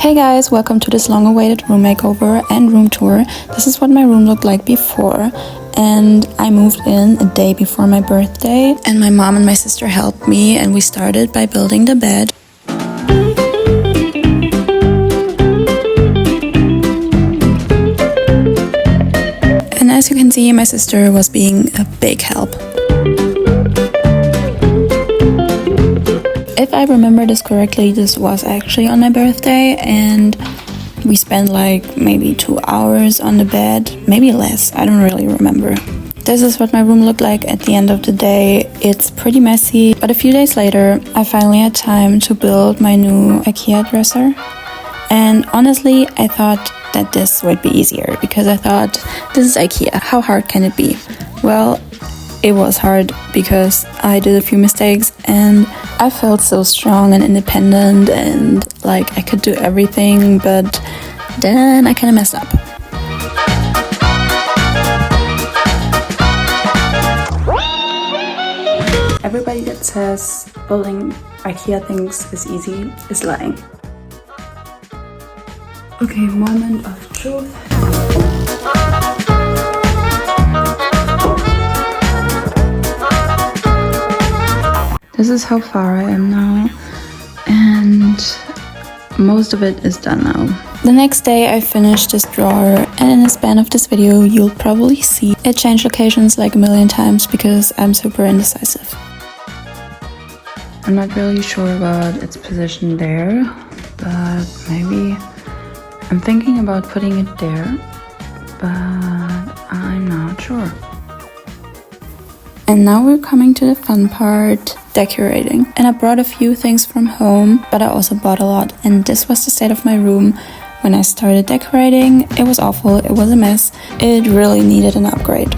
Hey guys, welcome to this long-awaited room makeover and room tour. This is what my room looked like before, and I moved in a day before my birthday, and my mom and my sister helped me, and we started by building the bed. And as you can see, my sister was being a big help. If I remember this correctly, this was actually on my birthday, and we spent like maybe 2 hours on the bed, maybe less, I don't really remember. This is what my room looked like at the end of the day. It's pretty messy, but a few days later, I finally had time to build my new IKEA dresser. And honestly, I thought that this would be easier, because I thought, this is IKEA, how hard can it be? Well, it was hard because I did a few mistakes, and I felt so strong and independent and like I could do everything, but then I kind of messed up. Everybody that says building IKEA things is easy is lying. Okay, moment of truth. This is how far I am now, and most of it is done now. The next day I finished this drawer, and in the span of this video you'll probably see it change locations like a million times because I'm super indecisive. I'm not really sure about its position there, but maybe I'm thinking about putting it there, but I'm not sure. And now we're coming to the fun part, decorating. And I brought a few things from home, but I also bought a lot. And this was the state of my room when I started decorating. It was awful, it was a mess. It really needed an upgrade.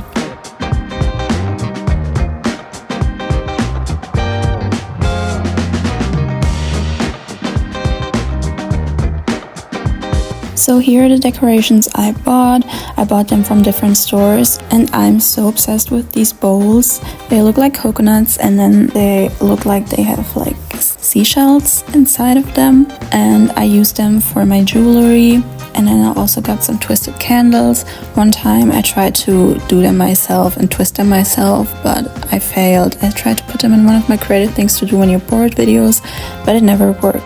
So here are the decorations I bought. I bought them from different stores, and I'm so obsessed with these bowls. They look like coconuts, and then they look like they have like seashells inside of them, and I use them for my jewelry. And then I also got some twisted candles. One time I tried to do them myself and twist them myself, but I failed. I tried to put them in one of my creative things to do when you're bored videos, but it never worked.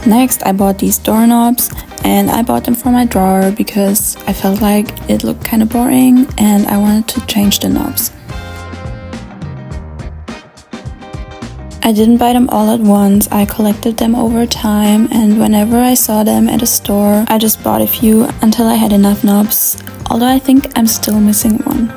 Next, I bought these doorknobs, and I bought them for my drawer because I felt like it looked kind of boring and I wanted to change the knobs. I didn't buy them all at once, I collected them over time, and whenever I saw them at a store, I just bought a few until I had enough knobs, although I think I'm still missing one.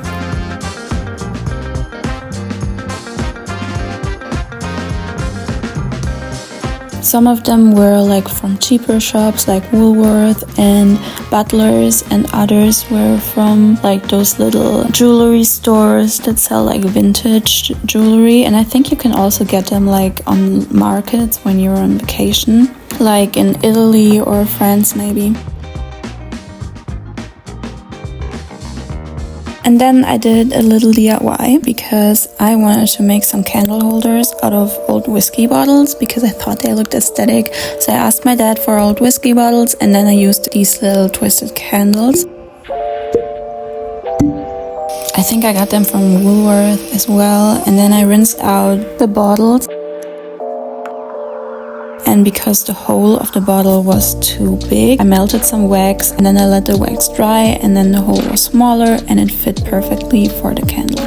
Some of them were like from cheaper shops like Woolworth and Butler's, and others were from like those little jewelry stores that sell like vintage jewelry, and I think you can also get them like on markets when you're on vacation, like in Italy or France maybe. And then I did a little DIY because I wanted to make some candle holders out of old whiskey bottles because I thought they looked aesthetic. So I asked my dad for old whiskey bottles, and then I used these little twisted candles. I think I got them from Woolworth as well, and then I rinsed out the bottles. And because the hole of the bottle was too big, I melted some wax, and then I let the wax dry, and then the hole was smaller and it fit perfectly for the candle.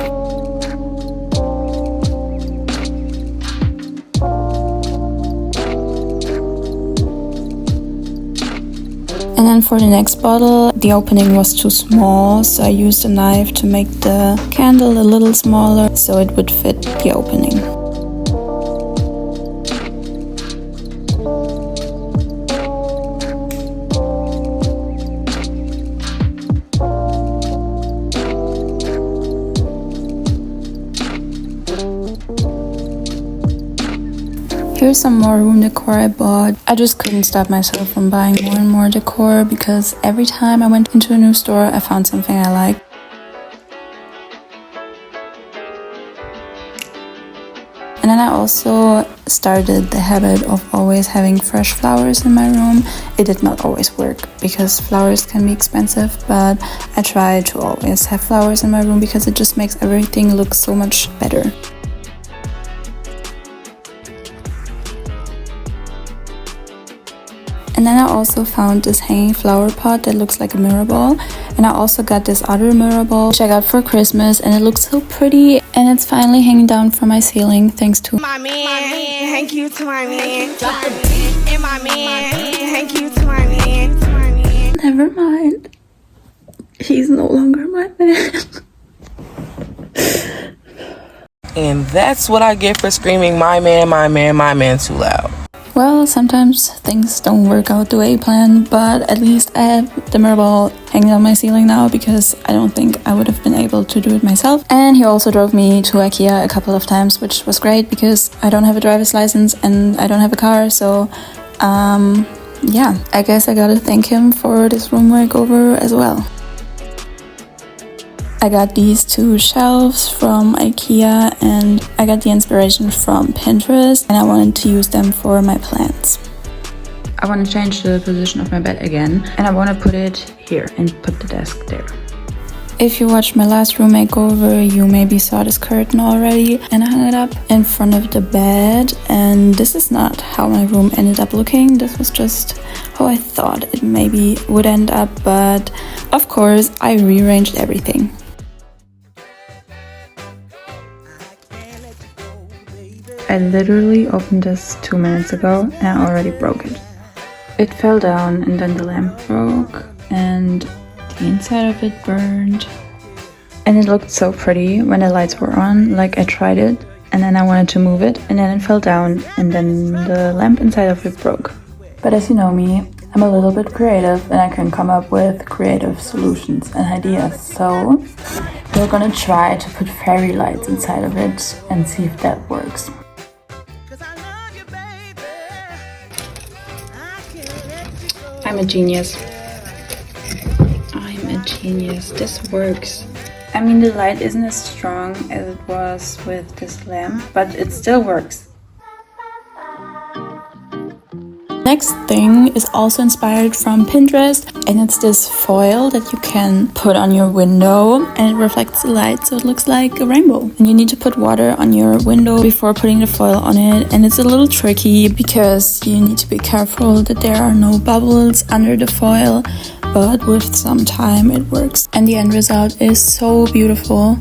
And then for the next bottle, the opening was too small, so I used a knife to make the candle a little smaller so it would fit the opening. Here's some more room decor I bought. I just couldn't stop myself from buying more and more decor because every time I went into a new store, I found something I liked. And then I also started the habit of always having fresh flowers in my room. It did not always work because flowers can be expensive, but I try to always have flowers in my room because it just makes everything look so much better. And then I also found this hanging flower pot that looks like a mirror ball. And I also got this other mirror ball, which I got for Christmas, and it looks so pretty. And it's finally hanging down from my ceiling thanks to my man. Thank you to my man. Drop the beat in my man. Thank you to my man. Never mind. He's no longer my man. And that's what I get for screaming, my man, my man, my man too loud. Well, sometimes things don't work out the way you plan, but at least I have the mirror ball hanging on my ceiling now because I don't think I would have been able to do it myself. And he also drove me to IKEA a couple of times, which was great because I don't have a driver's license and I don't have a car, so yeah, I guess I gotta thank him for this room makeover as well. I got these two shelves from IKEA and I got the inspiration from Pinterest and I wanted to use them for my plants. I want to change the position of my bed again and I want to put it here and put the desk there. If you watched my last room makeover, you maybe saw this curtain already and I hung it up in front of the bed, and this is not how my room ended up looking. This was just how I thought it maybe would end up, but of course I rearranged everything. I literally opened this 2 minutes ago and I already broke it. It fell down and then the lamp broke and the inside of it burned. And it looked so pretty when the lights were on, like I tried it and then I wanted to move it and then it fell down and then the lamp inside of it broke. But as you know me, I'm a little bit creative and I can come up with creative solutions and ideas. So we're gonna try to put fairy lights inside of it and see if that works. I'm a genius. I'm a genius. This works. I mean, the light isn't as strong as it was with this lamp, but it still works. Next thing is also inspired from Pinterest, and it's this foil that you can put on your window and it reflects the light so it looks like a rainbow. And you need to put water on your window before putting the foil on it, and it's a little tricky because you need to be careful that there are no bubbles under the foil, but with some time it works. And the end result is so beautiful.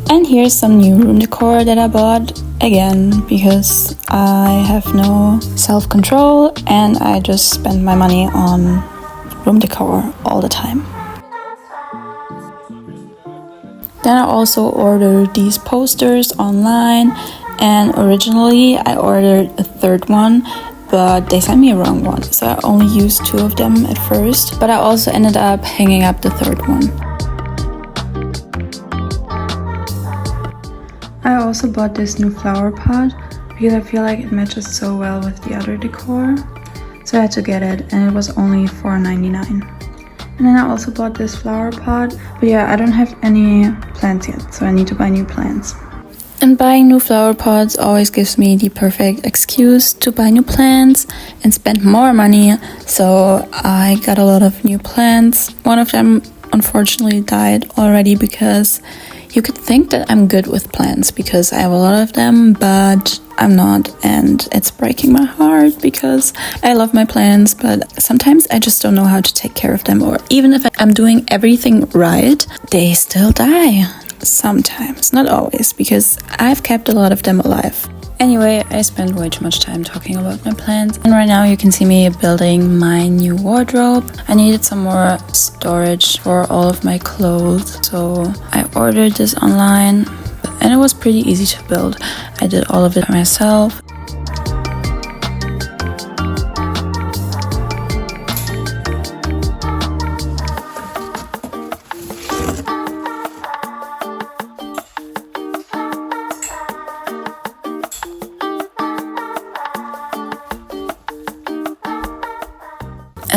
And here's some new room decor that I bought. Again, because I have no self-control and I just spend my money on room decor all the time. Then I also ordered these posters online, and originally I ordered a third one, but they sent me a wrong one, so I only used 2 of them at first, but I also ended up hanging up the third one. I also bought this new flower pot because I feel like it matches so well with the other decor. So I had to get it and it was only $4.99. And then I also bought this flower pot, but yeah, I don't have any plants yet, so I need to buy new plants. And buying new flower pots always gives me the perfect excuse to buy new plants and spend more money. So I got a lot of new plants. One of them unfortunately died already because you could think that I'm good with plants because I have a lot of them, but I'm not, and it's breaking my heart because I love my plants, but sometimes I just don't know how to take care of them, or even if I'm doing everything right, they still die. Sometimes, not always, because I've kept a lot of them alive. Anyway, I spent way too much time talking about my plants, and right now you can see me building my new wardrobe. I needed some more storage for all of my clothes, so I ordered this online, and it was pretty easy to build. I did all of it myself.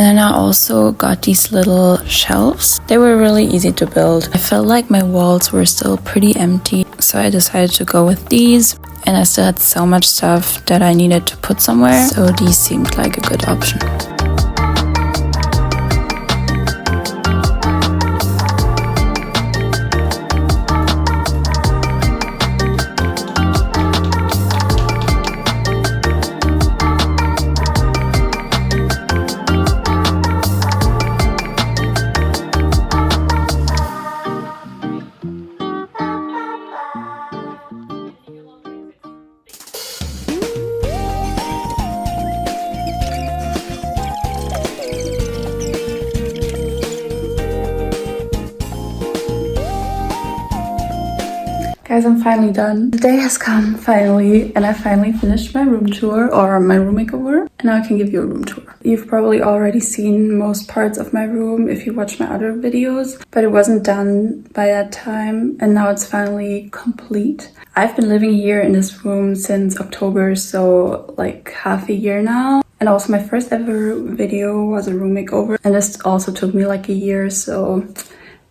And then I also got these little shelves. They were really easy to build. I felt like my walls were still pretty empty, so I decided to go with these. And I still had so much stuff that I needed to put somewhere, so these seemed like a good option. Guys, I'm finally done. The day has come, finally, and I finally finished my room tour, or my room makeover, and now I can give you a room tour. You've probably already seen most parts of my room if you watch my other videos, but it wasn't done by that time, and now it's finally complete. I've been living here in this room since October, so like half a year now. And also my first ever video was a room makeover, and this also took me like a year, so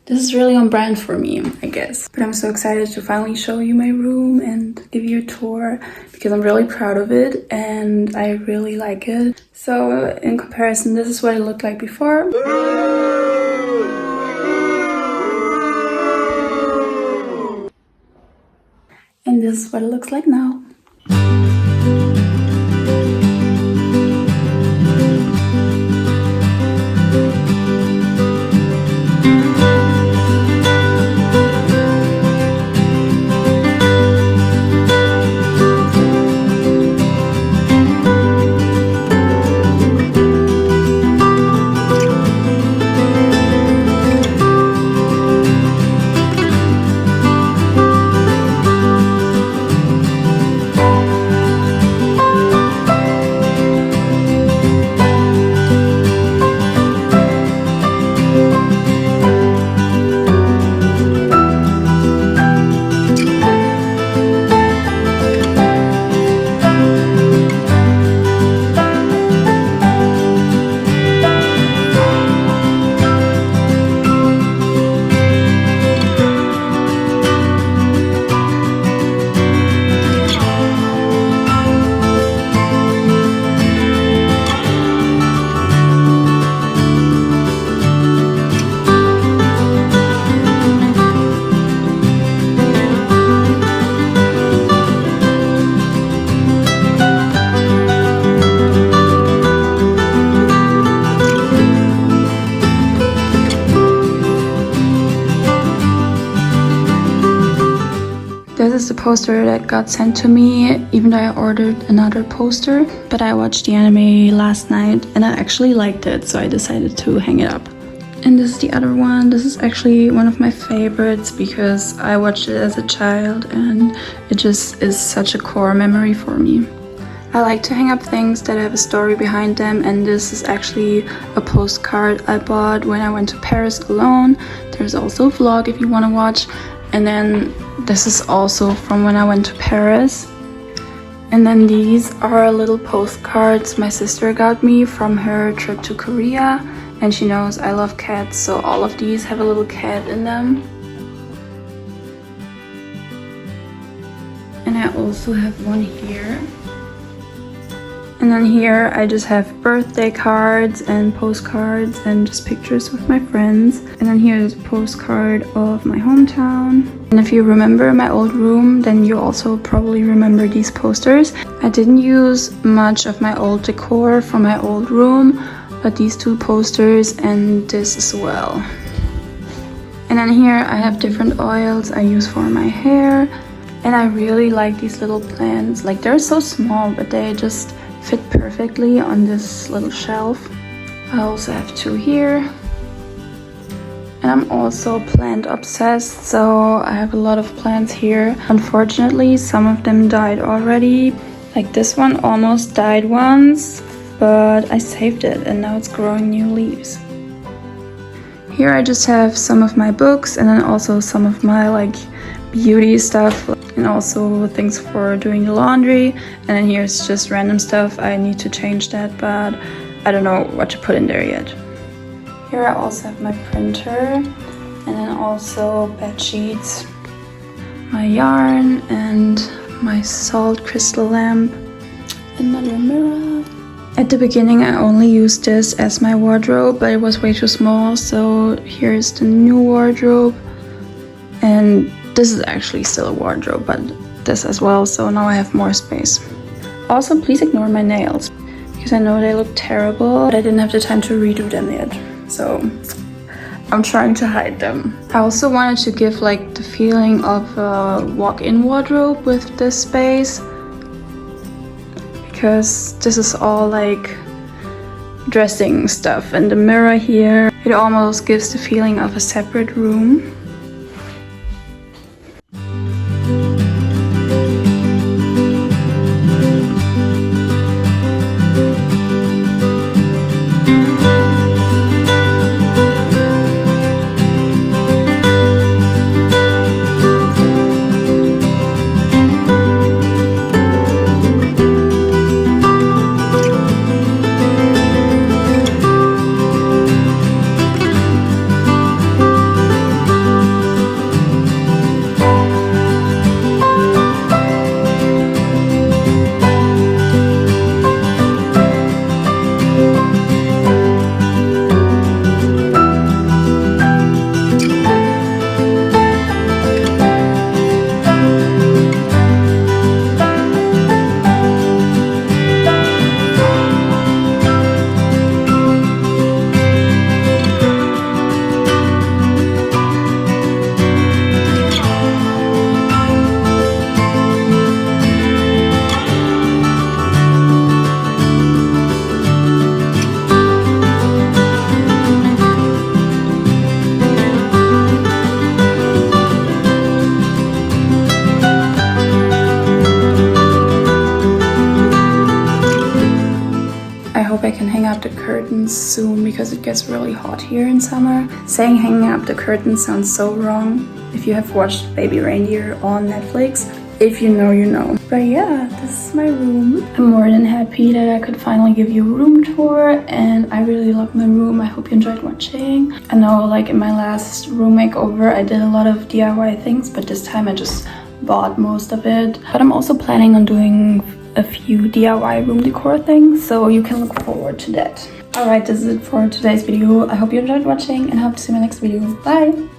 this is really on brand for me, I guess. But I'm so excited to finally show you my room and give you a tour because I'm really proud of it and I really like it. So in comparison, this is what it looked like before. And this is what it looks like now. This is the poster that got sent to me, even though I ordered another poster. But I watched the anime last night and I actually liked it, so I decided to hang it up. And this is the other one. This is actually one of my favorites because I watched it as a child and it just is such a core memory for me. I like to hang up things that have a story behind them, and this is actually a postcard I bought when I went to Paris alone. There's also a vlog if you want to watch. And then this is also from when I went to Paris. And then these are little postcards my sister got me from her trip to Korea. And she knows I love cats, so all of these have a little cat in them. And I also have one here. And then here I just have birthday cards and postcards and just pictures with my friends. And then here is a postcard of my hometown. And if you remember my old room, then you also probably remember these posters. I didn't use much of my old decor from my old room, but these two posters and this as well. And then here I have different oils I use for my hair. And I really like these little plants. Like, they're so small, but they just fit perfectly on this little shelf. I also have two here. And I'm also plant obsessed, so I have a lot of plants here. Unfortunately, some of them died already. Like this one almost died once, but I saved it and now it's growing new leaves. Here I just have some of my books and then also some of my like beauty stuff and also things for doing the laundry. And then here's just random stuff. I need to change that, but I don't know what to put in there yet. Here I also have my printer and then also bed sheets, my yarn and my salt crystal lamp. Another mirror. At the beginning I only used this as my wardrobe, but it was way too small, so here's the new wardrobe. And this is actually still a wardrobe, but this as well, so now I have more space. Also, please ignore my nails, because I know they look terrible, but I didn't have the time to redo them yet, so I'm trying to hide them. I also wanted to give like the feeling of a walk-in wardrobe with this space, because this is all like dressing stuff, and the mirror here, it almost gives the feeling of a separate room. I can hang up the curtains soon because it gets really hot here in summer. Saying hanging up the curtains sounds so wrong. If you have watched Baby Reindeer on Netflix, if you know, you know. But yeah, this is my room. I'm more than happy that I could finally give you a room tour, and I really love my room. I hope you enjoyed watching. I know like in my last room makeover I did a lot of DIY things, but this time I just bought most of it. But I'm also planning on doing a few DIY room decor things, so you can look forward to that. Alright, this is it for today's video. I hope you enjoyed watching and I hope to see you in my next video. Bye!